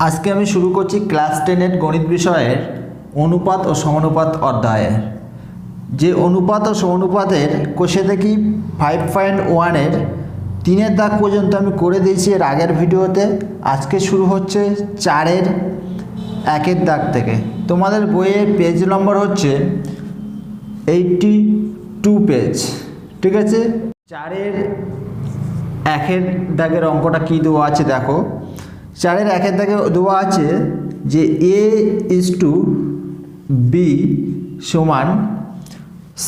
আজকে আমি শুরু করছি ক্লাস 10 গণিত বিষয়ের অনুপাত ও সমানুপাত অধ্যায়ে। যে অনুপাত ও সমানুপাতের কোষে দেখি 5.1 3 দাগ পর্যন্ত আমি করে দিয়েছি এর আগের ভিডিওতে। আজকে শুরু হচ্ছে 4 1 দাগ থেকে। তোমাদের বইয়ের পেজ নম্বর হচ্ছে 82 পেজ, ঠিক আছে। 4 1 দাগের অঙ্কটা কী দেওয়া আছে দেখো। 4 1 দাগে দেওয়া আছে যে A/B সমান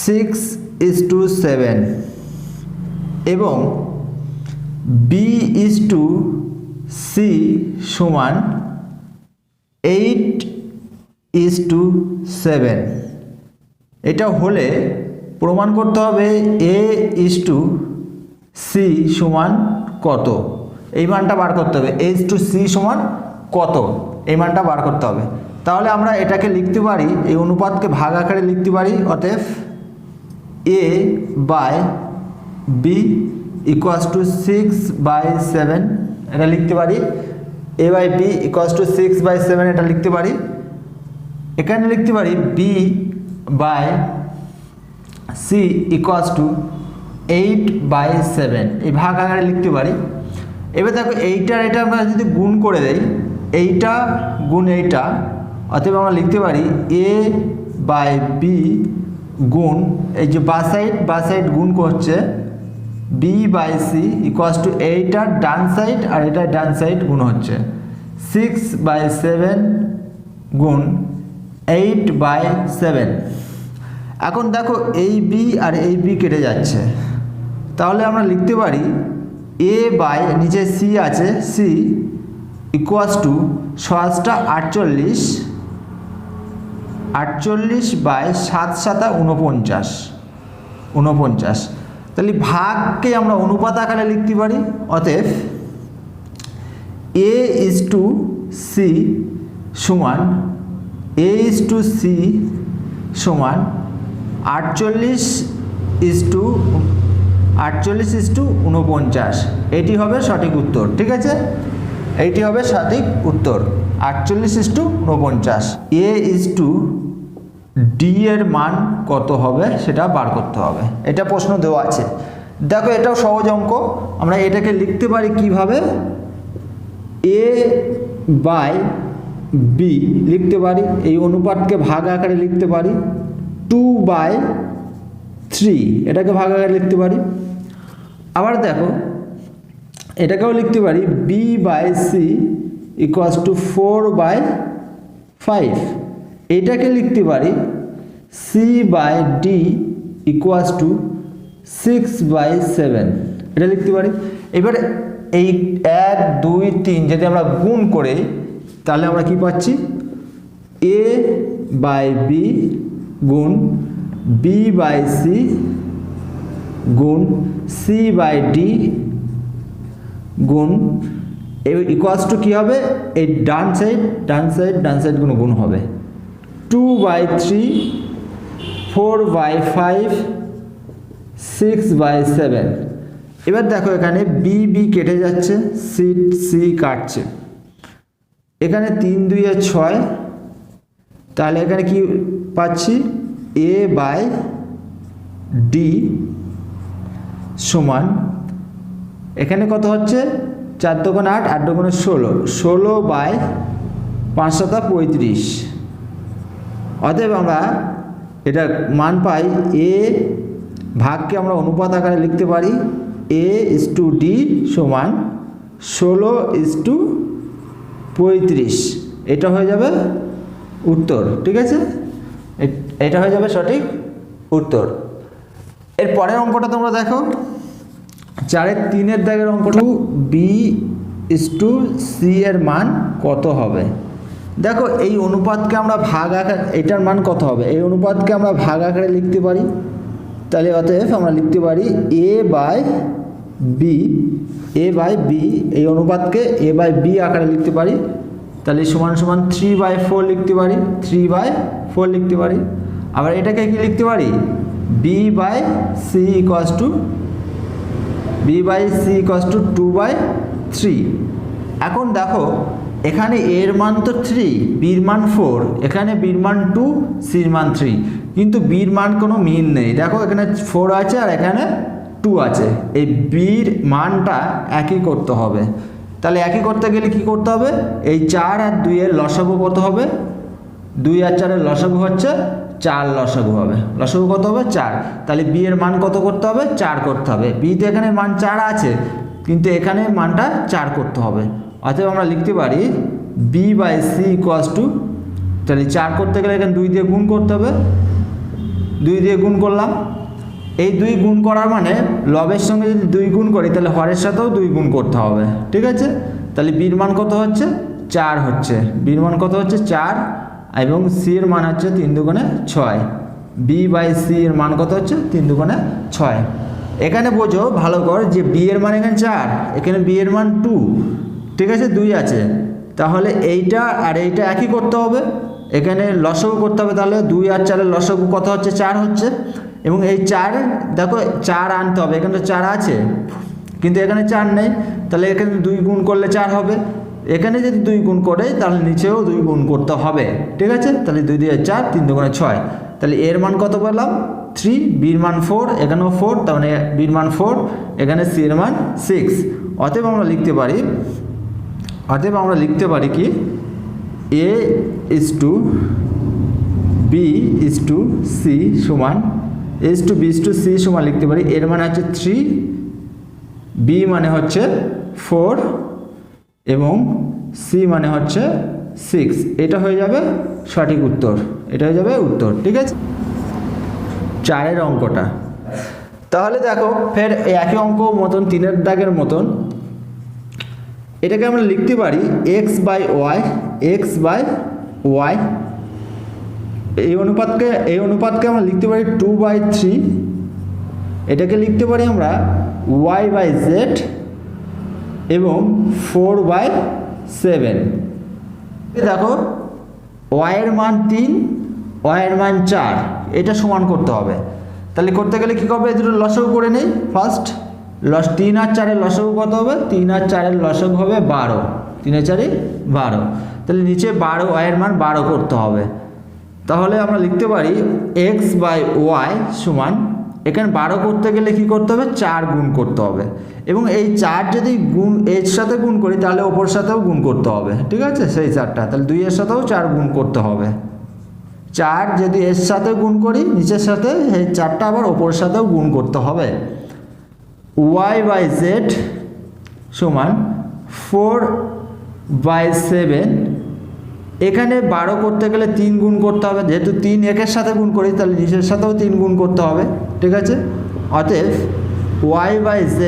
6:7 এবং B/C সমান 8:7। এটা হলে প্রমাণ করতে হবে A/C সমান কত, এই মানটা বার করতে হবে। A/C সমান কত, এই মানটা বার করতে হবে। তাহলে আমরা এটাকে লিখতে পারি, এই অনুপাতকে ভাগ আকারে লিখতে পারি। অতএব A/B = 6/7 এটা লিখতে পারি। A/B = 6/7 এটা লিখতে পারি। এখানে লিখতে পারি B/C = 8/7 এই ভাগ আকারে লিখতে পারি। এবার দেখো এইটার এটা আমরা যদি গুণ করে দেই, এইটা গুণ এইটা, অতএব আমরা লিখতে পারি A/B গুণ এই যে বা সাইড গুণ করছে B/C = এইটার ডান সাইড আর এটার ডান সাইড গুণ হচ্ছে 6/7 গুণ 8/7। এখন দেখো এই B আর এই B কেটে যাচ্ছে, তাহলে আমরা লিখতে পারি A বাই নিচে C আছে, C = 48 49/7 তাহলে ভাগকে আমরা অনুপাত আকারে লিখতে পারি। অতএব A/C সমান 48:49, এটি হবে সঠিক উত্তর, ঠিক আছে। এইটি হবে সঠিক উত্তর 48:49। A/D এর মান কত হবে সেটা বার করতে হবে, এটা প্রশ্ন দেওয়া আছে। দেখো এটাও সহজ অঙ্ক। আমরা এটাকে লিখতে পারি কিভাবে, A/B লিখতে পারি, এই অনুপাতকে ভাগ আকারে লিখতে পারি 2/3 এটাকে ভাগ আকারে লিখতে পারি। আবার দেখো এটাকেও লিখতে পারি B/C = 4/5 এটাকে লিখতে পারি C/D = 6/7 এটা লিখতে পারি। এবার এই 1 2 3 যদি আমরা গুণ করি তাহলে আমরা কি পাচ্ছি, A/B গুণ B/C গুণ C/D গুণ = কি হবে, এই ডান সাইড গুণ হবে 2/3 4/5 6/7। এবার দেখো এখানে B কেটে যাচ্ছে, C কাটছে, এখানে 3 2 6, তাহলে এখানে কি পাচ্ছি A/D সমান এখানে কত হচ্ছে 4 2 8 8 2 16 16/5 অতএব আমরা এটা মান পাই A ভাগকে আমরা অনুপাত আকারে লিখতে পারি A/D সমান 16:35 এটা হয়ে যাবে উত্তর, ঠিক আছে। এটা হয়ে যাবে সঠিক উত্তর। এর পরের অঙ্কটা তোমরা দেখো 4 3 দাগের অঙ্কটা B/C এর মান কত হবে। দেখো এই অনুপাতকে আমরা ভাগ আকারে, এটার মান কত হবে, এই অনুপাতকে আমরা ভাগ আকারে লিখতে পারি। তাহলে অতএব আমরা লিখতে পারি A/B এই অনুপাতকে A/B আকারে লিখতে পারি। তাহলে সমান 3/4 লিখতে পারি, 3/4 লিখতে পারি। আবার এটাকে কি লিখতে পারি, B/C = 2/3। এখন দেখো এখানে এর মান তো 3, বির মান 4, এখানে বির মান 2, সির মান 3, কিন্তু বির মান কোনো মিল নেই। দেখো এখানে 4 আছে আর এখানে 2 আছে, এই বির মানটা একই করতে হবে। তাহলে একই করতে গেলে কি করতে হবে, এই 4 আর 2 এর লসাগু কত হবে, 2 আর 4 এর লসাগু হচ্ছে 4 লসাগু হবে। লসাগু কত হবে 4, তাহলে বি এর মান কত করতে হবে 4 করতে হবে। বিতে এখানে মান 4 আছে কিন্তু এখানে মানটা 4 করতে হবে। অতএব আমরা লিখতে পারি B by C equals to, তাহলে 4 করতে গেলে এখানে 2 দিয়ে গুণ করতে হবে, 2 দিয়ে গুণ করলাম। এই 2 গুণ করার মানে লবের সঙ্গে যদি 2 গুণ করি তাহলে হরের সাথেও 2 গুণ করতে হবে, ঠিক আছে। তাহলে বির মান কত হচ্ছে 4 হচ্ছে, বির মান কত হচ্ছে 4, এবং সি এর মান হচ্ছে 3 দুগুণে 6। বি বাই সি এর মান কত হচ্ছে 3 দুগুণে 6। এখানে বোঝো ভালো কর যে বি এর মান এখানে 4, এখানে বি এর মান 2, ঠিক আছে, 2 আছে। তাহলে এইটা আর এইটা একই করতে হবে, এখানে লসাগু করতে হবে। তাহলে 2 আর 4 এর লসাগু কত হচ্ছে 4 হচ্ছে, এবং এই 4 দেখো 4 আনতে হবে, এখানে তো 4 আছে কিন্তু এখানে 4 নেই, তাহলে এখানে 2 গুণ করলে 4 হবে। এখানে যদি 2 গুণ করে তাহলে নিচেও 2 গুণ করতে হবে, ঠিক আছে। তাহলে 2 দিয়ে 4, 3 দুগুণে 6। তাহলে এর মান কত পেলাম 3, বির মান 4, এখানেও 4, তার মানে বির মান 4, এখানে সি এর মান 6। অতএব আমরা লিখতে পারি কি a is to b is to c সমান, a is to b is to c সমান লিখতে পারি এর মানে হচ্ছে 3, বি মানে হচ্ছে 4 এবং সি মানে হচ্ছে 6। এটা হয়ে যাবে সঠিক উত্তর, এটা হয়ে যাবে উত্তর, ঠিক আছে। 4 অঙ্কটা তাহলে দেখো ফের একই অঙ্ক মতন 3 দাগের মতন এটাকে আমরা লিখতে পারি এক্স বাই ওয়াই, এই অনুপাতকে আমরা লিখতে পারি 2/3। এটাকে লিখতে পারি আমরা y/z এবং 4/7। দেখো y এর মান 3, y এর মান 4, এটা সমান করতে হবে। তাহলে করতে গেলে কী করবে, এই দুটো লসাগু করে নেই। ফার্স্ট 3 আর 4 এর লসাগু কত হবে, 3 আর 4 এর লসাগু হবে 12, 3 আর 4 12। তাহলে নিচে 12, y এর মান 12 করতে হবে। তাহলে আমরা লিখতে পারি এক্স বাই ওয়াই সমান, এখানে 12 করতে গেলে কি করতে হবে 4 গুণ করতে হবে, এবং এই 4 যদি গুণ এর সাথে গুণ করি তাহলে ওপর সাথেও গুণ করতে হবে, ঠিক আছে। সেই 4টা তাহলে 2 এর সাথেও 4 গুণ করতে হবে। 4 যদি এর সাথে গুণ করি নিচের সাথে, এই 4টা আবার ওপর সাথেও গুণ করতে হবে। y/z সমান 4/7। এখানে 12 করতে গেলে 3 গুণ করতে হবে, যেহেতু 3 একের সাথে গুণ করি তাহলে নিচের সাথেও 3 গুণ করতে হবে, ঠিক আছে। অতএব y/z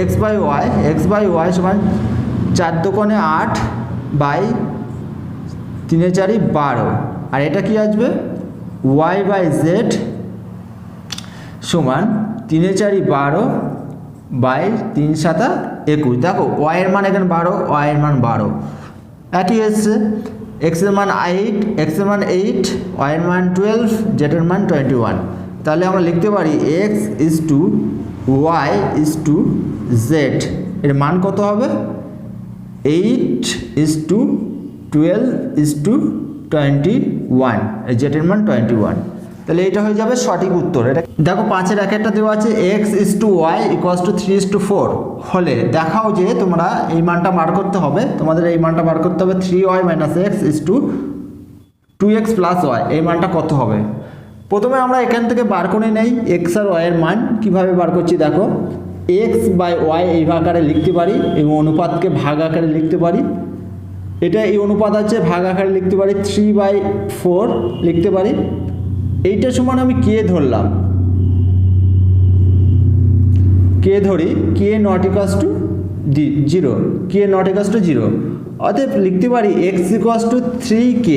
x/y সমান 4 দুগুণে 8 বাই 3 এর 4 12, আর এটা কি আসবে y/z সমান 3 এর 4 12 বাই 3 7 21। দেখো y এর মান এখানে 12, y এর মান 12 একই এসছে। x এর মান 8, x এর মান 8, y এর মান 12, z এর মান 21। তাহলে আমরা লিখতে পারি x is to y is to z এর মান কত হবে 8 is to 12 is to 21, z এর মান 21। তাহলে এটা হয়ে যাবে সঠিক উত্তর। এটা দেখো 5-এর একটা দেওয়া আছে x is to y equals to 3 is to 4 হলে দেখাও যে তোমরা এই মানটা বার করতে হবে, তোমাদের এই মানটা বার করতে হবে 3y minus x is to 2x plus y, এই মানটা কত হবে। প্রথমে আমরা এখান থেকে বার করে নেই এক্স আর ওয়াই এর মান। কীভাবে বার করছি দেখো, এক্স বাই ওয়াই এই আকারে লিখতে পারি এবং অনুপাতকে ভাগ আকারে লিখতে পারি। এটা এই অনুপাত আছে, ভাগ আকারে লিখতে পারি 3/4 লিখতে পারি। এইটা সমান আমি কে ধরলাম, কে ধরি k not equals to 0, k not equals to 0। অতএব লিখতে পারি x equals to 3k,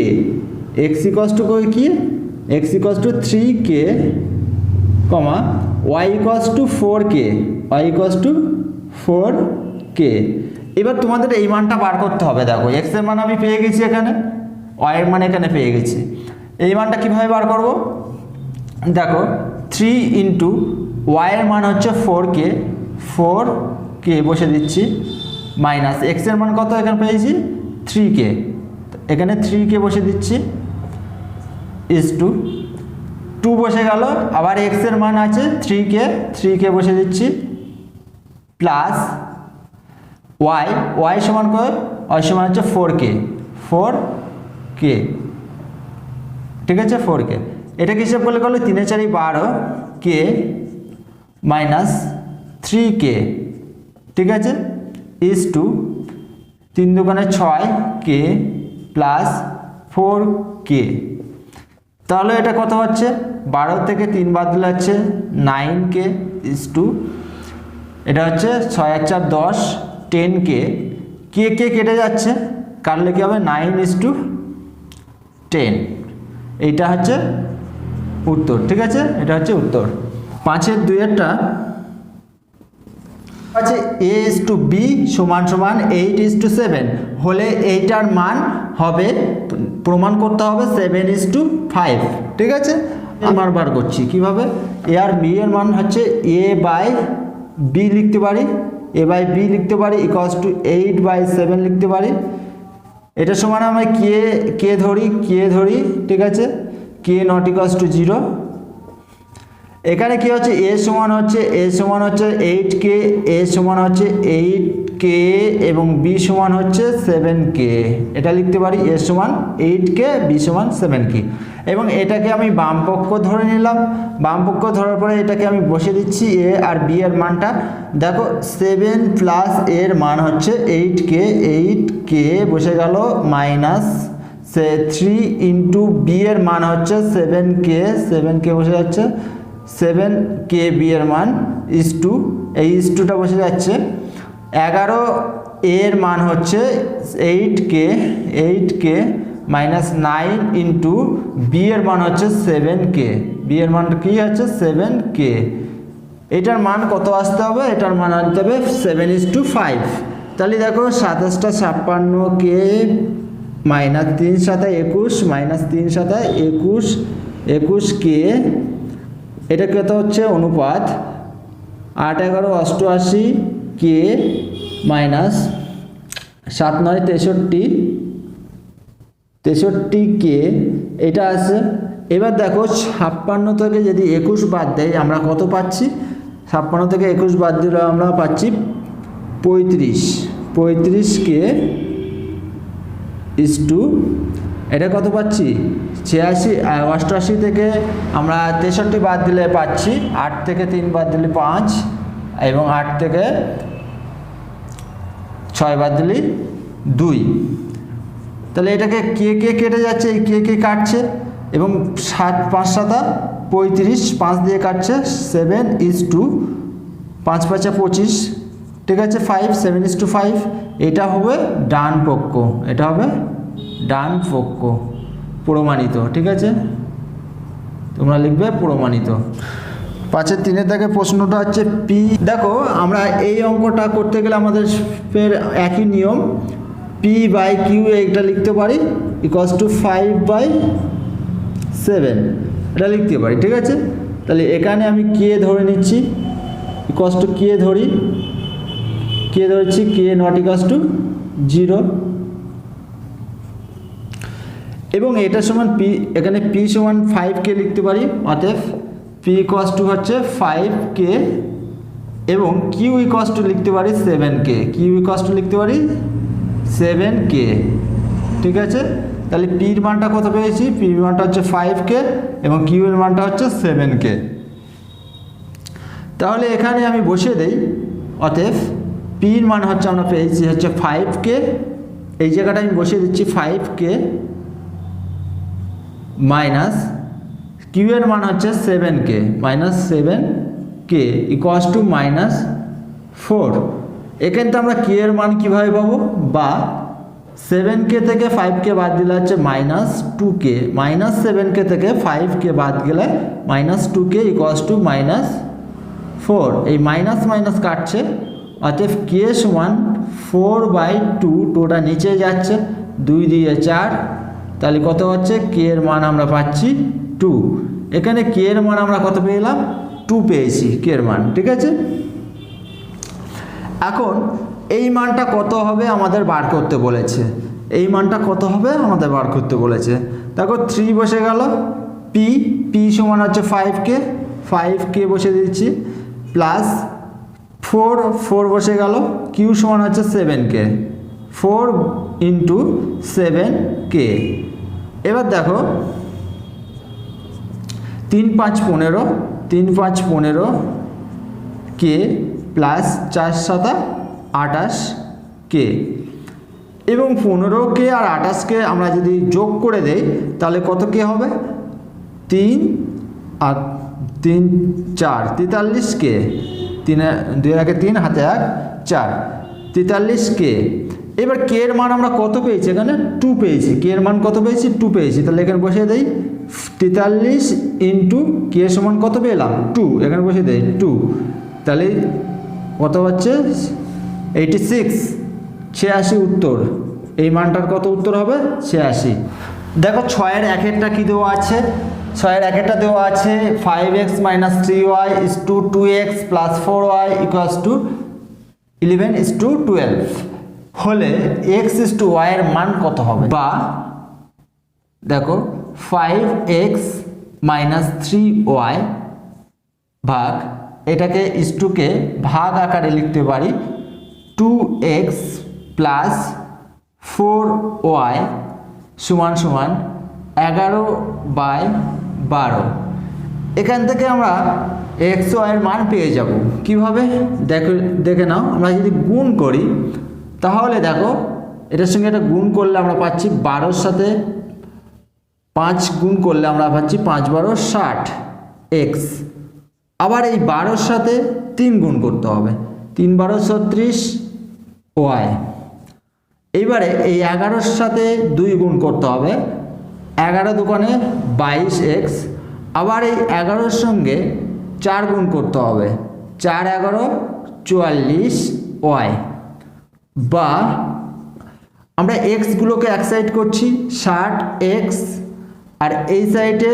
x equals to k, x equals to 3k comma y equals to 4k, y equals to 4k। এবার তোমাদের এই মানটা বার করতে হবে। দেখো এক্স এর মান আমি পেয়ে গেছি এখানে, ওয়াই এর মান এখানে পেয়ে গেছি। এই মানটা কীভাবে বার করব, দেখো 3 ইন্টু ওয়াই এর মান হচ্ছে 4k বসে দিচ্ছি, মাইনাস এক্স এর মান কত এখানে পেয়েছি 3k, এখানে 3k বসে দিচ্ছি ইজ টু 2 বসে গেল, আবার x এর মান আছে 3k বসে দিচ্ছি প্লাস y সমান কত, y সমান হচ্ছে 4k, ঠিক আছে 4k। এটাকে হিসাব করলে করলে 3 4 12 k মাইনাস 3k, ঠিক আছে ইজ টু 3 দুগুণে 6k প্লাস 4k। তাহলে এটা কত হচ্ছে, 12 থেকে 3 বাদ দিলে হচ্ছে 9k ইজ টু, এটা হচ্ছে 6 আর 4 10, 10k, কে কেটে যাচ্ছে, কাটলে কি হবে 9:10, এইটা হচ্ছে উত্তর, ঠিক আছে এটা হচ্ছে উত্তর। 5-এর 2-এরটা আছে a:b সমান সমান 8:7 হলে এইটার মান হবে, প্রমাণ করতে হবে 7:5, ঠিক আছে। আমার বার করছি কিভাবে, a আর b এর মান হচ্ছে a/b লিখতে পারি, a/b লিখতে পারি ইকুয়ালস টু 8/7 লিখতে পারি। এটা সমান আমরা কে ধরি, ঠিক আছে, k নট ইকুয়ালস টু 0। এখানে কি হচ্ছে a সমান হচ্ছে 8k, a সমান হচ্ছে 8k এবং b সমান হচ্ছে 7k, এটা লিখতে পারি a সমান 8k, b সমান 7k। এবং এটাকে আমি বাম পক্ষ ধরে নিলাম, বাম পক্ষ ধরার পরে এটাকে আমি বসে দিচ্ছি a আর b এর মানটা। দেখো 7 প্লাস এর মান হচ্ছে 8k বসে গেল মাইনাস 3 ইন্টু b এর মান হচ্ছে 7k বসে যাচ্ছে, 7k b এর মান ইজ টু, এই ইজ টুটা বসে যাচ্ছে 11 এর মান হচ্ছে 8k মাইনাস 9 ইন্টু b এর মান হচ্ছে 7k, b এর মান কি হচ্ছে 7k। এটার মান কত আসতে হবে, এটার মান আনতে হবে 7:5। তাহলে দেখো 27 56k মাইনাস 3 7 21 মাইনাস 3 7 21 21k, এটা কত হচ্ছে অনুপাত 8 11 88 k মাইনাস 7 9 63 k, এটা আছে। এবার দেখো 56 থেকে যদি 21 বাদ দেয় আমরা কত পাচ্ছি, 56 থেকে 21 বাদ দিলে আমরা পাচ্ছি 35k ইজ টু, এটা কত পাচ্ছি 86, 88 থেকে আমরা 63 বাদ দিলে পাচ্ছি 8 থেকে 3 বাদ দিলে 5 এবং 8 থেকে 6 বাদ দিলে 2। তাহলে এটাকে কে কেটে যাচ্ছে, এই কে কাটছে এবং 7 5 7 35, 5 দিয়ে কাটছে 7:5, 5 5 25, ঠিক আছে 5, 7:5, এটা হবে ডান পক্ষ, এটা হবে ডান পক্ষ প্রমাণিত, ঠিক আছে তোমরা লিখবে প্রমাণিত। 5-এর 3-এর দাগে প্রশ্নটা হচ্ছে পি। দেখো আমরা এই অঙ্কটা করতে গেলে আমাদের ফের একই নিয়ম, p/q এটা লিখতে পারি ইকুয়ালস টু 5/7, এটা লিখতে পারি, ঠিক আছে। তাহলে এখানে আমি কে ধরে নিচ্ছি ইকুয়ালস টু কে ধরছি কে নট ইকুয়ালস টু 0 এবং এটা সমান p, এখানে p সমান 5k লিখতে পারি, অতএব p ইকুয়ালস টু হচ্ছে 5k এবং q ইকুয়ালস টু লিখতে পারি 7k, ঠিক আছে। তাহলে p এর মানটা কত পেয়েছি, p এর মানটা হচ্ছে 5k এবং q এর মানটা হচ্ছে 7k। তাহলে এখানে আমি বসিয়ে দেই, অতএব p এর মান হচ্ছে আমরা পেয়েছি হচ্ছে 5k, এই জায়গাটা আমি বসিয়ে দিচ্ছি 5k মাইনাস কিউ এর মান হচ্ছে 7k ইকুয়ালস টু -4। এখানে তো আমরা কে এর মান কিভাবে পাবো, বা 7k থেকে 5k বাদ দিলে হচ্ছে -2k, -7k থেকে 5k বাদ গেলে -2k ইকুয়ালস টু -4, এই মাইনাস মাইনাস কাটছে, অতএব কে সমান 4/2, টোটা নিচে যাচ্ছে 2 দিয়ে 4, তাহলে কত হচ্ছে কে এর মান আমরা পাচ্ছি 2। এখানে কে এর মান আমরা কত পেলাম, 2 পেয়েছি কে এর মান, ঠিক আছে। এখন এই মানটা কত হবে আমাদের বার করতে বলেছে, এই মানটা কত হবে আমাদের বার করতে বলেছে। দেখো 3 বসে গেল, পি সমান হচ্ছে 5k বসে দিচ্ছি, প্লাস 4 বসে গেল, কিউ সমান হচ্ছে 7k, 4 ইন্টু 7k। এবার দেখো 3 5 15 কে প্লাস 4 7 28k, এবং 15k আর 28কে আমরা যদি যোগ করে দেই তাহলে কত কে হবে, 3 আর 3 4 43k, 2 একে 3 হাতে 1 4, 43k। এবার কে এর মান আমরা কত পেয়েছি, এখানে 2 পেয়েছি, কে এর মান কত পেয়েছি, 2 পেয়েছি, তাহলে এখানে বসিয়ে দেই 43 ইন্টু কে সমান কত পেলাম 2, এখানে বসিয়ে দেই 2, তাহলে কত হচ্ছে 86 উত্তর। এই মানটার কত উত্তর হবে 86। দেখো 6-এর 1-এরটা কি দেওয়া আছে, 6-এর 1-এরটা দেওয়া আছে 5x - 3y is to 2x plus 4y equals to 11 is to 12 হলে x is to y এর মান কত হবে, বা দেখো 5x - 3y ভাগ, এটাকে is to কে ভাগ আকারে লিখতে পারি 2x প্লাস 4y সমান সমান 11/12। এখান থেকে আমরা x ও y এর মান পেয়ে যাব কিভাবে, দেখে নাও। আমরা যদি গুণ করি তাহলে দেখো এটার সঙ্গে এটা গুণ করলে আমরা পাচ্ছি 12-র সাথে 5 গুণ করলে আমরা পাচ্ছি 5 12 60x, আবার এই 12-র সাথে 3 গুণ করতে হবে, 3 12 36y। এইবারে এই 11-র সাথে 2 গুণ করতে হবে, 11 দুগুণে 22x, আবার এই 11-র সঙ্গে 4 গুণ করতে হবে, 4 11 44y। বা আমরা x গুলোকে এক সাইড করছি 60x, আর এই সাইডে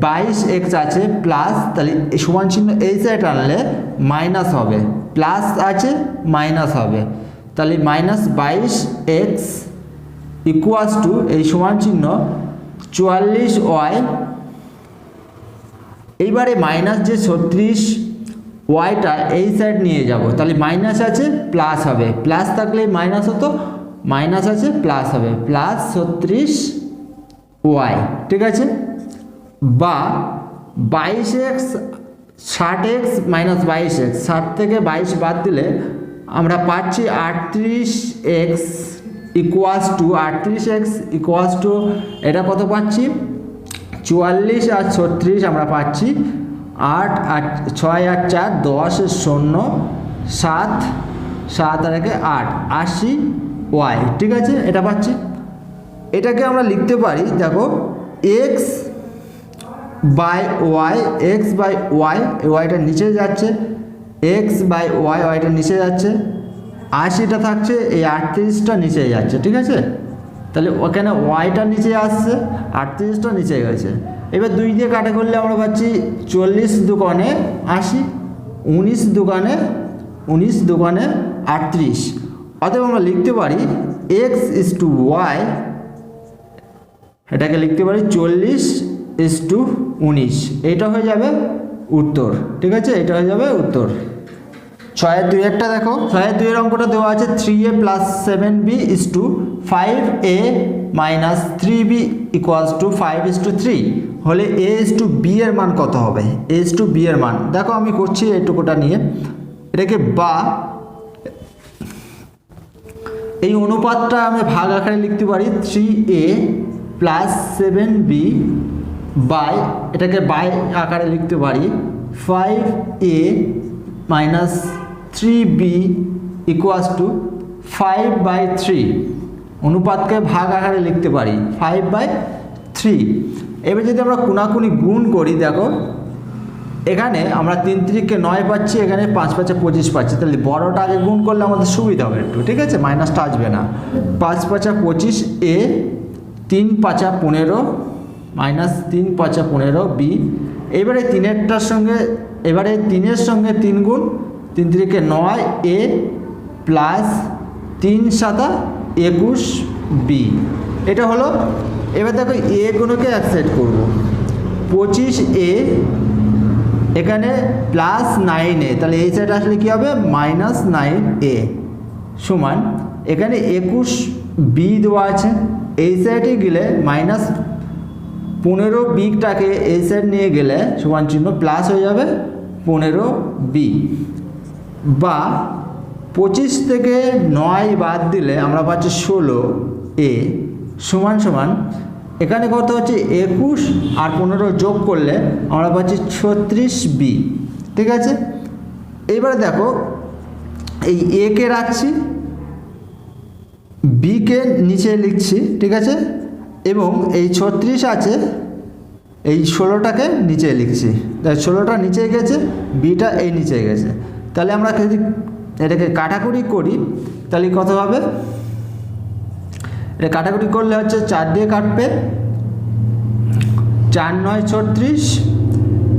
22x আছে প্লাস, তাহলে এই সমান চিহ্ন এই সাইড আনলে মাইনাস হবে, প্লাস আছে মাইনাস হবে, তাহলে -22x ইকুয়ালস টু এই সমান চিহ্ন 44y। এইবারে মাইনাস যে 36yটা এই সাইড নিয়ে যাব, তাহলে মাইনাস আছে প্লাস হবে, প্লাস থাকলে মাইনাস হতো, মাইনাস আছে প্লাস হবে, প্লাস 36y, ঠিক আছে। বা 22x 60x - 22x, 60 থেকে 22 বাদ দিলে আমরা পাচ্ছি 38x ইকুয়ালস টু এটা কত পাচ্ছি 44 আর 36 আমরা পাচ্ছি 8 আর 6 আর 4 10 0 7 7 আর 8 80y, ঠিক আছে, এটা পাচ্ছি। এটাকে আমরা লিখতে পারি, দেখো x by y, x by y, ওয়াইটা নিচে যাচ্ছে, এক্স বাই ওয়াই, ওয়াইটা নিচে যাচ্ছে, 80টা থাকছে, এই 38টা নিচে যাচ্ছে, ঠিক আছে। তাহলে ওখানে ওয়াইটা নিচে আসছে, 38টা নিচে গেছে। এবার 2 দিয়ে কাটা করলে আমরা পাচ্ছি 40 দুগুণে 80, 19 দুগুণে 38। অতএব আমরা লিখতে পারি এক্স ইজ টু ওয়াই, এটাকে লিখতে পারি 40:19, এটা হয়ে যাবে উত্তর, ঠিক আছে, এটা হয়ে যাবে উত্তর। 6-এর 2-এরটা দেখো, 6-এর 2-এর অঙ্কটা দেওয়া আছে 3a + 7b is to 5a - 3b equals to 5:3 হলে a is to b এর মান কত হবে, a is to b এর মান দেখো আমি করছি এইটুকুটা নিয়ে, এটাকে বা এই অনুপাতটা আমি ভাগ আকারে লিখতে পারি 3a + 7b বাই, এটাকে বাই আকারে লিখতে পারি 5a - 3b equals to 5/3, অনুপাতকে ভাগ আকারে লিখতে পারি 5/3। এবার যদি আমরা কোনাকুনি গুণ করি, দেখো এখানে আমরা 3 3 9 পাচ্ছি, এখানে 5 5 25 পাচ্ছি, তাহলে বড়টা আগে গুণ করলে আমাদের সুবিধা হবে একটু, ঠিক আছে, মাইনাসটা আসবে না। 5 5 25 a, 3 5 15 -3 5 15 b। এবারে 3-এরটার সঙ্গে, এবারে 3-এর সঙ্গে 3 গুণ, 3 3 9 a প্লাস 3 7 21 বি, এটা হলো। এবার দেখো এ গুলোকে এক সাইড করবো, 25A এখানে প্লাস 9A, তাহলে এই সাইড আসলে কী হবে -9A সমান এখানে 21B দেওয়া আছে, এই সাইডে গেলে -15Bটাকে এই সাইড নিয়ে গেলে সমান চিহ্ন প্লাস হয়ে যাবে 15B, বা 25 থেকে 9 বাদ দিলে আমরা পাচ্ছি 16A সমান সমান এখানে কত হচ্ছে 21 আর 15 যোগ করলে আমরা পাচ্ছি 36B। ঠিক আছে, এবারে দেখো এই এ কে রাখছি, বি কে নিচে লিখছি, ঠিক আছে, এবং এই 36 আছে, এই 16টাকে নিচে লিখছি, 16টা নিচে গেছে, বিটা এই নিচে গেছে। তাহলে আমরা যদি এটাকে কাটাকুটি করি তাহলে কত হবে, এটা কাটাকুটি করলে হচ্ছে 4 দিয়ে কাটবে, 4 9 36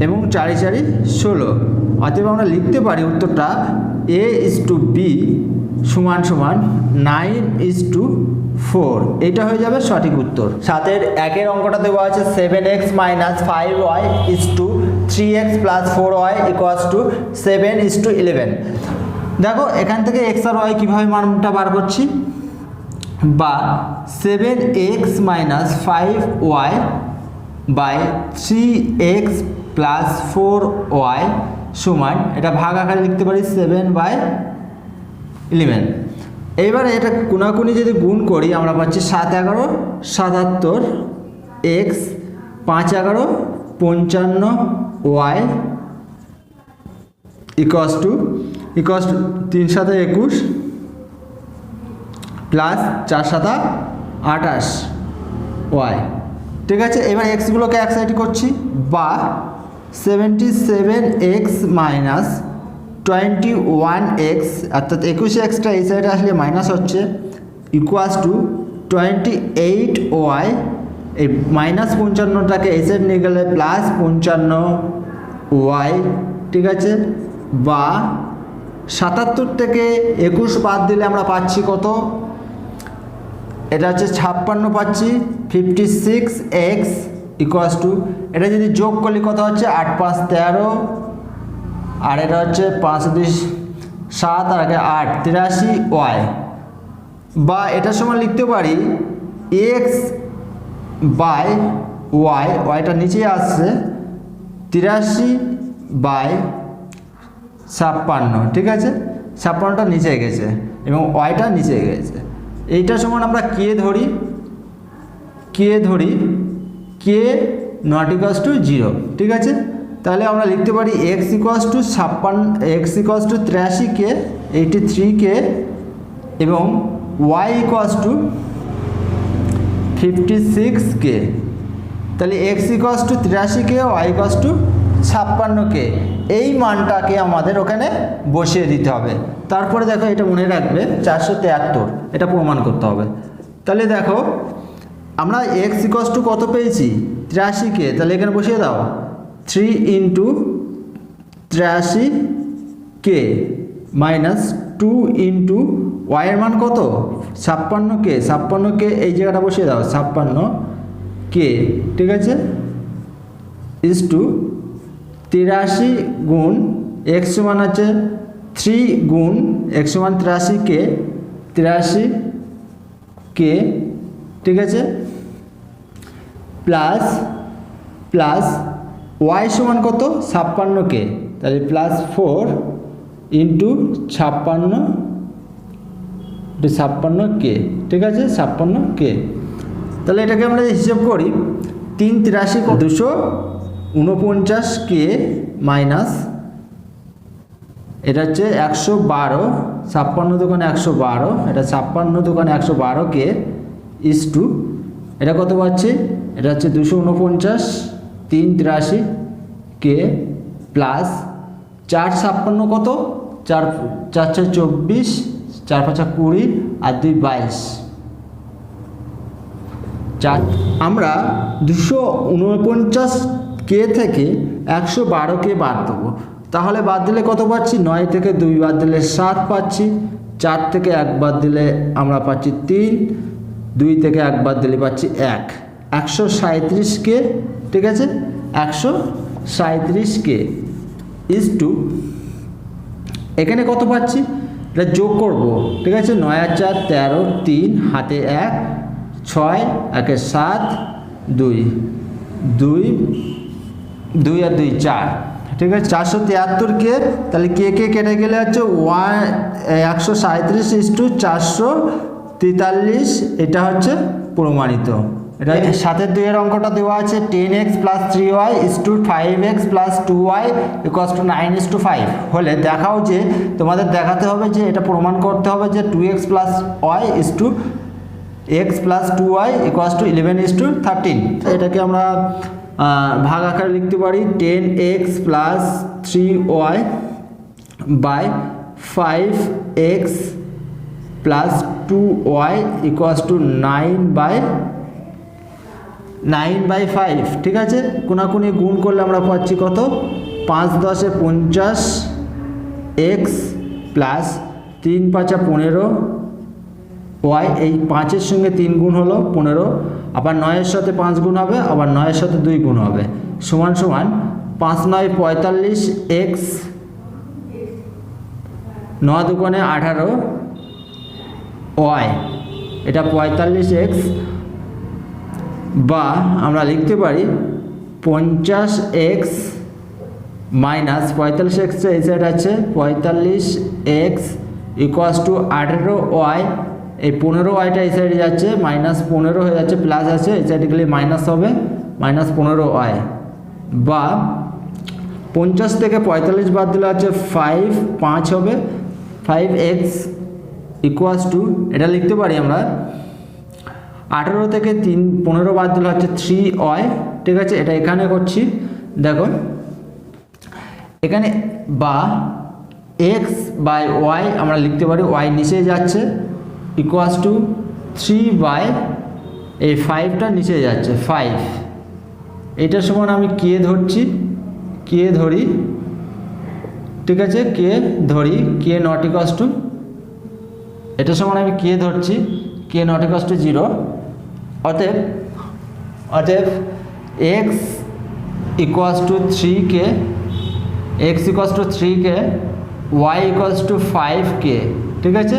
এবং 4 4 16। অতএব আমরা লিখতে পারি উত্তরটা A/B সমান সমান 9/4, এটা হয়ে যাবে সঠিক উত্তর। 7-এর 1-এর অঙ্কটা দেওয়া আছে 7x - 5y = 3x + 4y = 7:11। দেখো এখান থেকে x আর y কীভাবে মানটা বার করছি, বা 7x - 5y / 3x + 4y সমান এটা ভাগ আকারে লিখতে পারি 7/11। এইবারে এটা কোনাকুনি যদি গুণ করি আমরা পাচ্ছি 7 11 77 x 5 11 55 y = 3 7 21 প্লাস 4 7 28 y। ঠিক আছে, এবার এক্সগুলোকে এক সাইড করছি, বা 77x - 21x অর্থাৎ 21xটা এই সাইডে আসলে মাইনাস হচ্ছে = 28y, এই -55টাকে এই সাইড নিয়ে গেলে +55y। ঠিক আছে, বা 77 থেকে 21 বাদ দিলে আমরা পাচ্ছি কত, এটা হচ্ছে 56 পাচ্ছি, 56x = এটা যদি যোগ করলে কত হচ্ছে 8 5 13, আর এটা হচ্ছে 5 2 7 আর আগে 8 83y, বা এটার সময় লিখতে পারি x বাই y, ওয়াইটা নিচে আসছে 83/56। ঠিক আছে, 56টা নিচে গেছে এবং ওয়াইটা নিচে গেছে। এইটা সমান আমরা কে ধরি কে নট ইকুয়ালস টু 0। ঠিক আছে, তাহলে আমরা লিখতে পারি x = 83k 83k এবং y = 56k। তাহলে x = 83k, y = 56k, এই মানটাকে আমাদের ওখানে বসিয়ে দিতে হবে। তারপরে দেখো এটা মনে রাখবে 473, এটা প্রমাণ করতে হবে। তাহলে দেখো আমরা x = কত পেয়েছি 83k, তাহলে এখানে বসিয়ে দাও 3 × 83k - 2 × y এর মান কত 56k এই জায়গাটা বসিয়ে দাও 56k। ঠিক আছে, = 83 গুণ x সমান আছে 3 গুণ x সমান 83k 83k। ঠিক আছে, প্লাস y সমান কত 56k, তাহলে +4 × 56k। ঠিক আছে, 56k। তাহলে এটাকে আমরা হিসাব করি 3 83 249k মাইনাস এটা হচ্ছে 112, 56 দোকানে 112, এটা 56 দোকানে 112k = এটা কত পাচ্ছি, এটা হচ্ছে 249 3 83k প্লাস 4 56 কত 4 4 24 4 5 20 আর 2 22। আমরা 249k থেকে 112k বাদ দেবো, তাহলে বাদ দিলে কত পাচ্ছি 9 থেকে 2 বাদ দিলে 7 পাচ্ছি, 4 থেকে 1 বাদ দিলে আমরা পাচ্ছি 3, 2 থেকে 1 বাদ দিলে পাচ্ছি 1, 137কে, ঠিক আছে, 137কে ইজ টু, এখানে কত পাচ্ছি, এটা যোগ করব, ঠিক আছে, 9 আর 4 13, 3 হাতে 1, 6 1 7, 2 2 2 আর 2 4, ঠিক আছে, 473কে, তাহলে কে কেটে গেলে হচ্ছে 137 ইজ টু 443, এটা হচ্ছে প্রমাণিত। এটা সাথে 2 এর অঙ্কটা দেওয়া আছে 10x plus 3y is to 5x plus 2y equals to 9:5 হলে দেখাও যে তোমাদের দেখাতে হবে যে এটা প্রমাণ করতে হবে যে 2x plus y is to x plus 2y equals to 11:13। এটাকে আমরা ভাগ আকারে লিখতে পারি 10x plus 3y by 5x plus 2y equals to 9/5, ঠিক আছে, কোনাকুনি গুণ করলে আমরা পাচ্ছি কত, 5 10 50 x প্লাস 3 5 15 y, এই 5-এর সঙ্গে 3 গুণ হলো 15, আবার 9-এর সাথে 5 গুণ হবে, আবার 9-এর সাথে 2 গুণ হবে, সমান সমান 5 9 45 x, 9 দুগুণে 18 y, এটা 45x, বা আমরা লিখতে পারি 50x মাইনাস 45x এই সাইড আছে 45x ইকুয়ালস টু 18y, এই 15yটা এই সাইডে যাচ্ছে মাইনাস 15 হয়ে যাচ্ছে, প্লাস আছে এই সাইডে গেলে মাইনাস হবে মাইনাস 15y, বা 50 থেকে 45 বাদ দিলে হচ্ছে 5 হবে 5x ইকুয়ালস টু, এটা লিখতে পারি আমরা 18 থেকে 15 বাদ দিলে হচ্ছে 3y, ঠিক আছে, এটা এখানে করছি, দেখো এখানে, বা x বাই y আমরা লিখতে পারি, y নিচে যাচ্ছে ইকুয়ালস টু 3 বাই এই 5টা নিচে যাচ্ছে 5, এটার সমান আমি কে ধরছি, কে ধরি, ঠিক আছে, কে ধরি, কে নট ইকুয়ালস টু, এটার সমান আমি কে ধরছি, কে নট ইকুয়ালস টু 0, অতএব x equals to 3k, x equals to 3k, y equals to 5k, ঠিক আছে,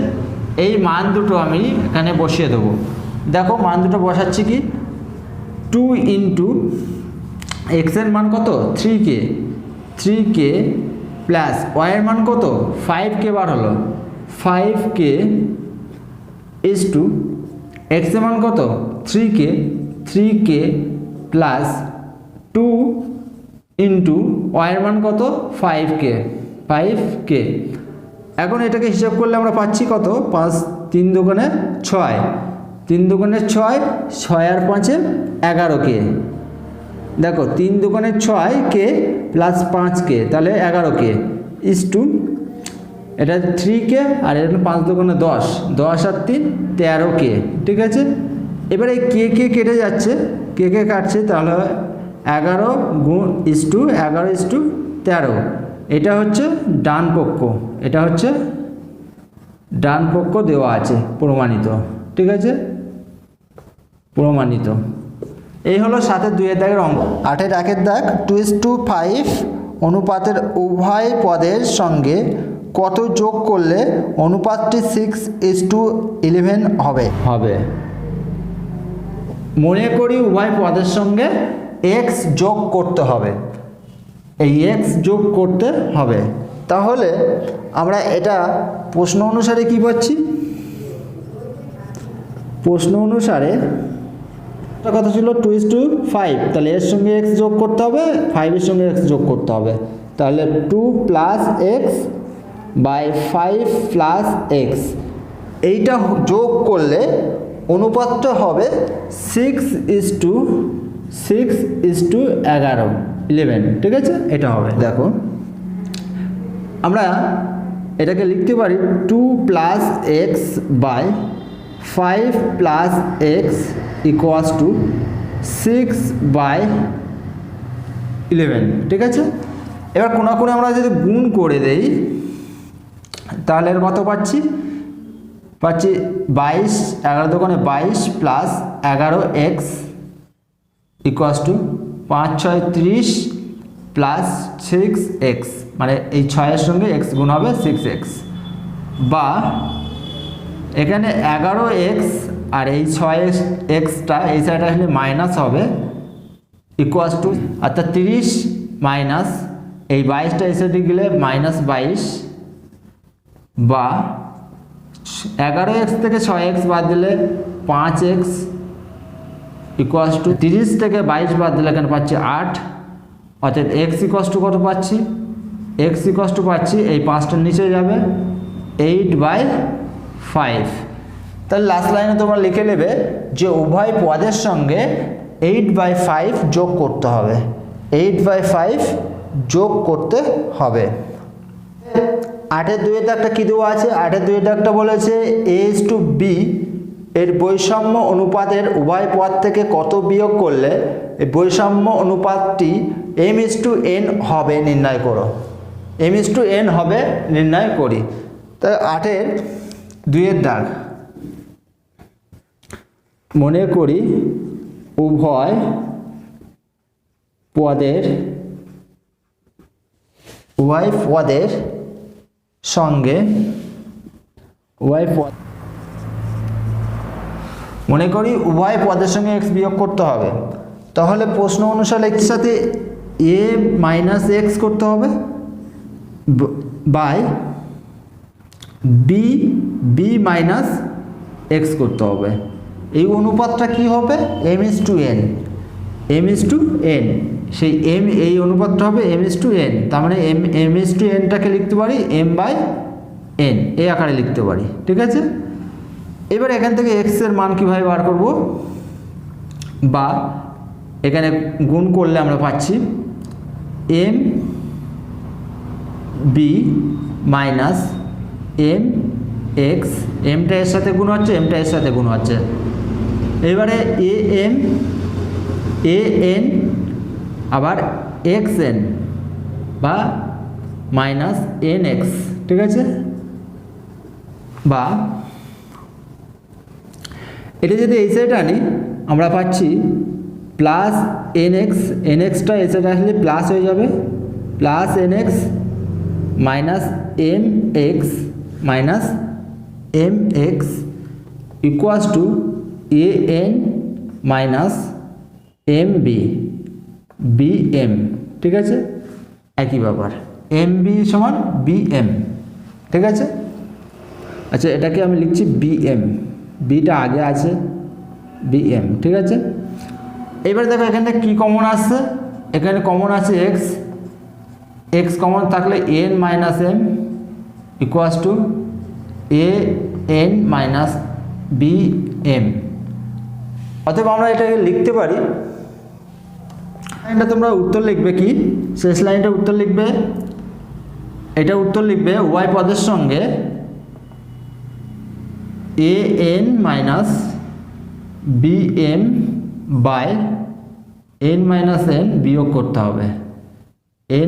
এই মান দুটো আমি এখানে বসিয়ে দেবো। দেখো মান দুটো বসাচ্ছি কি, 2 ইন্টু এক্সের মান কত 3k প্লাস ওয়াইয়ের মান কত 5k বার হলো 5k ইজ টু এক্সের মান কত 3k প্লাস 2 ইন্টু ওয়াইয়ের মান কত 5k। এখন এটাকে হিসাব করলে আমরা পাচ্ছি কত 5 3 দুগুণে 6, 3 দুগুণে 6, 6 আর 5 11k, দেখো 3 দুগুণে 6k প্লাস 5k তাহলে 11k ইজ টু এটা 3k আর এটা 5 দুগুণে 10, 10 আর 3 13k, ঠিক আছে। এবারে কে কেটে যাচ্ছে, কে কাটছে তাহলে 11 গুণ ইজ টু 11 ইজ টু 13, এটা হচ্ছে ডান পক্ষ, এটা হচ্ছে ডান পক্ষ দেওয়া আছে প্রমাণিত, ঠিক আছে, প্রমাণিত। এই হলো 7-এর 2-এর দাগের অঙ্ক। 8-এর 1-এর দাগ 2:5 অনুপাতের উভয় পদের সঙ্গে কত যোগ করলে অনুপাতটি 6:11 হবে। মনে করি উভয় পদের সঙ্গে x যোগ করতে হবে, এই x যোগ করতে হবে, তাহলে আমরা এটা প্রশ্ন অনুসারে কি পাচ্ছি, প্রশ্ন অনুসারে কত ছিল 2:5, তাহলে এর সঙ্গে x যোগ করতে হবে, 5 এর সঙ্গে x যোগ করতে হবে, তাহলে 2 plus x by 5 plus x, এইটা যোগ করলে অনুপাতটা হবে 6:11, ঠিক আছে, এটা হবে। দেখো আমরা এটাকে লিখতে পারি 2 plus x by 5 plus x equals to 6/11, ঠিক আছে। এবার কোনাকুনি আমরা যদি গুণ করে দেই তাহলে এর কত পাচ্ছি পাচ্ছি 22, 11 দোকানে 22 plus 11x equals to 5 6 30 plus 6x, মানে এই 6 সঙ্গে x গুণ হবে 6x, বা এখানে 11x আর এই 6xটা এই সাইডে আসলে মাইনাস হবে ইকুয়ালস টু, অর্থাৎ 30 মাইনাস এই 22টা এই সাইডে গেলে -22, বা 11x থেকে 6x বাদ দিলে 5x ইকুয়ালস টু 30 থেকে 22 বাদ দিলে এখানে পাচ্ছি 8, অর্থাৎ x ইকুয়ালস টু কত পাচ্ছি, x ইকুয়ালস টু পাচ্ছি এই 5টার নিচে যাবে 8/5। তাহলে লাস্ট লাইনে তোমরা লিখে নেবে যে উভয় পদের সঙ্গে 8/5 যোগ করতে হবে, 8/5 যোগ করতে হবে। 8-এর 2 একটা কী দেওয়া আছে, 8-এর 2 একটা বলেছে a/b এর বৈষম্য অনুপাতের উভয় পদ থেকে কত বিয়োগ করলে এই বৈষম্য অনুপাতটি m/n হবে নির্ণয় করো, m/n হবে নির্ণয় করি। তাই 8-এর 2 দাগ, মনে করি উভয় পদের সঙ্গে মনে করি উভয় পদের সঙ্গে x বিয়োগ করতে হবে, তাহলে প্রশ্ন অনুসারে এর সাথে a - x করতে হবে বাই b - x করতে হবে। এই অনুপাতটা কি হবে, m/n, সেই m, এই অনুপাতটা হবে m/n, তার মানে m/nটাকে লিখতে পারি m/n এই আকারে লিখতে পারি, ঠিক আছে। এবার এখান থেকে x এর মান কিভাবে বার করব, বা এখানে গুণ করলে আমরা পাচ্ছি mb - mx, mটা এর সাথে গুণ হচ্ছে, mটা এর সাথে গুণ হচ্ছে, এবারে an আবার xn বা -nx, ঠিক আছে। বা এটা যদি এই সাইডে আনি আমরা পাচ্ছি প্লাস nxটা এই সাইডে আসলে প্লাস হয়ে যাবে, plus nx -mx equals to an - mb bm, ঠিক আছে, একই ব্যাপার, mb সমান bm, ঠিক আছে। আচ্ছা, এটাকে আমি লিখছি bm, বিটা আগে আছে, bm, ঠিক আছে। এবার দেখো এখানে কি কমন আসছে, এখানে কমন আছে x কমন থাকলে n - m equals to an - bm, অথবা আমরা এটাকে লিখতে পারি, এটা তোমরা উত্তর লিখবে কি, শেষ লাইনটা উত্তর লিখবে, এটা উত্তর লিখবে উভয় পদের সঙ্গে an - bm by n - n বিয়োগ করতে হবে,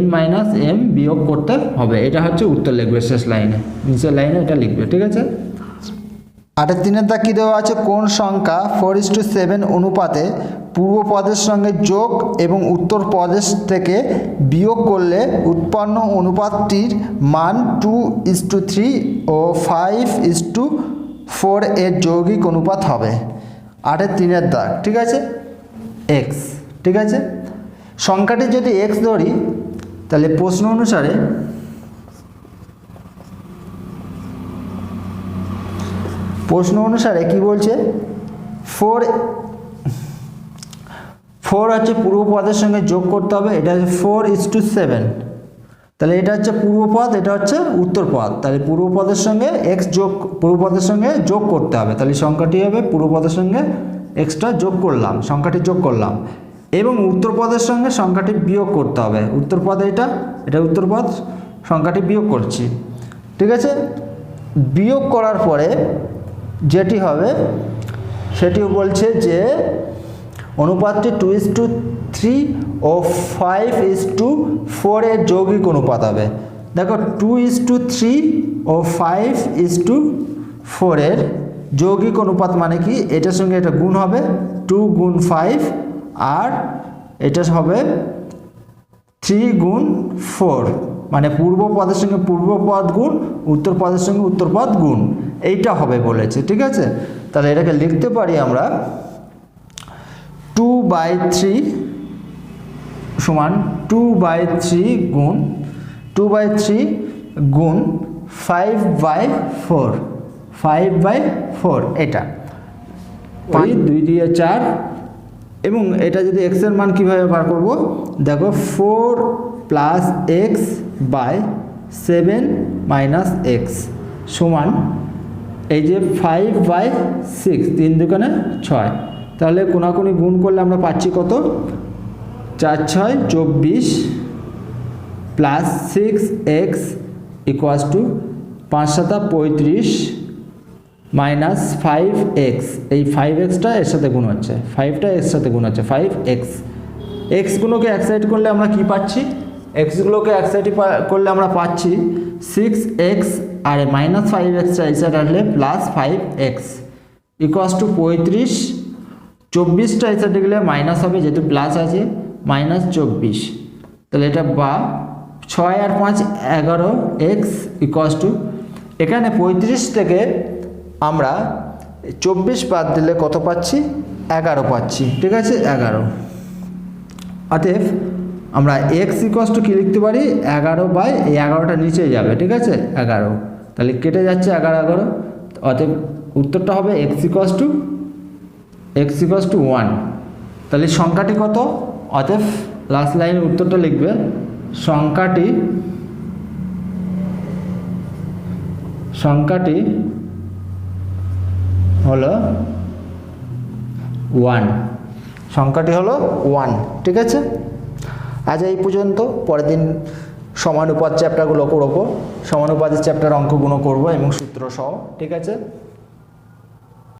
n - m বিয়োগ করতে হবে, এটা হচ্ছে উত্তর লিখবে শেষ লাইনে, নিচের লাইনে এটা লিখবে, ঠিক আছে। 8-এর 3 দাগ কি দেওয়া আছে, কোন সংখ্যা 4:7 অনুপাতে পূর্ব পদের সঙ্গে যোগ এবং উত্তর পদের থেকে বিয়োগ করলে উৎপন্ন অনুপাতটির মান 2:3 ও 5:4 এর যৌগিক অনুপাত হবে। 8-এর 3 দাগ, ঠিক আছে, x, ঠিক আছে। সংখ্যাটি যদি x ধরি তাহলে প্রশ্ন অনুসারে কি বলছে, 4 হচ্ছে পূর্ব পদের সঙ্গে যোগ করতে হবে, এটা হচ্ছে 4:7, তাহলে এটা হচ্ছে পূর্ব পদ, এটা হচ্ছে উত্তর পদ, তাহলে পূর্ব পদের সঙ্গে পূর্ব পদের সঙ্গে যোগ করতে হবে, তাহলে সংখ্যাটি হবে পূর্ব পদের সঙ্গে এক্সটা যোগ করলাম, সংখ্যাটি যোগ করলাম, এবং উত্তর পদের সঙ্গে সংখ্যাটি বিয়োগ করতে হবে, উত্তর পদ এটা উত্তর পদ, সংখ্যাটি বিয়োগ করছি, ঠিক আছে। বিয়োগ করার পরে যেটি হবে সেটি বলছে যে অনুপাতটি 2:3 ও 5:4 এর যৌগিক অনুপাত হবে। দেখো 2:3 ও 5:4 4 এর যৌগিক অনুপাত মানে কি, এটার সঙ্গে এটা গুণ হবে 2 গুণ 5 আর এটা হবে 3 গুণ 4, মানে পূর্ব পদের সঙ্গে পূর্ব পদ গুণ উত্তর পদের সঙ্গে উত্তর পদ গুণ, এইটা হবে বলেছে। ঠিক আছে, তাহলে এটাকে লিখতে পারি আমরা 2/3 সমান 2/3 গুণ 2/3 গুণ 5/4 5/4 এটা 2 দিয়ে 4। এবং এটা যদি x এর মান কিভাবে বার করব, দেখো 4 plus x by 7 minus x সমান এই যে 5/6, 3 দুগুণে 6, তাহলে কোনাকুনি গুণ করলে আমরা পাচ্ছি কত, 4 6 24 plus 6x equals to 5 7 35 minus 5x, এই 5xটা এর সাথে গুণ হচ্ছে, 5টা এর সাথে গুণ হচ্ছে 5x। এক্সগুলোকে এক সাইড করলে আমরা কি পাচ্ছি, এক্সগুলোকে এক সাইড করলে আমরা পাচ্ছি 6x আর মাইনাস 5xটা এই সাইড আসলে প্লাস 5x ইকুয়ালস টু 35, 24টা এই সাইডে গেলে মাইনাস হবে যেহেতু প্লাস আছে, মাইনাস 24, তাহলে এটা বা 6 আর 5 11x ইকুয়ালস টু, এখানে 35 থেকে আমরা 24 বাদ দিলে কত পাচ্ছি, 11 পাচ্ছি। ঠিক আছে, 11। অতএব আমরা x ইকুয়ালস টু কী লিখতে পারি, 11 বাই এই 11টা নিচে যাবে। ঠিক আছে, 11, তাহলে কেটে যাচ্ছে 11 11, অতএব উত্তরটা হবে x ইকুয়ালস টু 1। তাহলে সংখ্যাটি কত, অতএব লাস্ট লাইনে উত্তরটা লিখবে সংখ্যাটি হলো 1, সংখ্যাটি হলো 1। ঠিক আছে, আজ এই পর্যন্ত। পরের দিন সমানুপাত চ্যাপ্টারগুলো করবো, সমানুপাতের চ্যাপ্টার অঙ্কগুলো করবো এবং সূত্র সহ। ঠিক আছে।